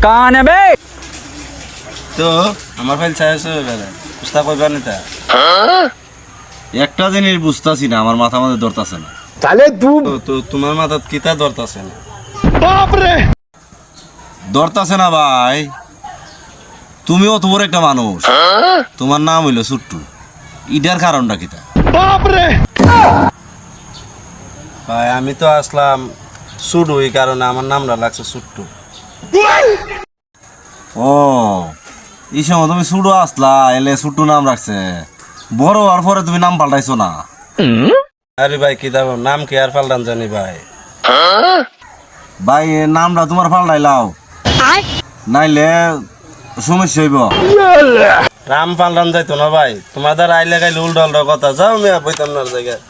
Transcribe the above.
कौन है बे? তো আমার ফাইল চাইছো বুঝতা কইবা নিতা একটা জিনিস বুঝতাছি না, আমার মাথা মধ্যে ধরতাছে না। साले तू তো তোমার মাথাত কিতা ধরতাছে না? बाप रे ধরতাছে না ভাই। তুমি অত বড় একটা মানুষ, তোমার নাম হইলো সুট্টু, ইডার কারণটা কিতা? बाप रे ভাই আমি তো আসলাম সুডু, এই কারণে আমার নামটা লাগছে সুট্টু। ও এই সময় তুমি সুডু আসলা, এলে সুট্টু নাম রাখছে। বড় হওয়ার পরে তুমি নাম পাল্টাইছো না? আরে ভাই কি দাও নাম কি আর পাল্টান জানি ভাই। ভাই এ নামটা তোমার পাল্টাইলাও, নাইলে সমস্যা হইব। রাম পাল্টান যাইতো না ভাই, তোমাদের আইলে গাইলে উল্টা উল্টা কথা। যাও মিয়া বইতাম না জায়গায়।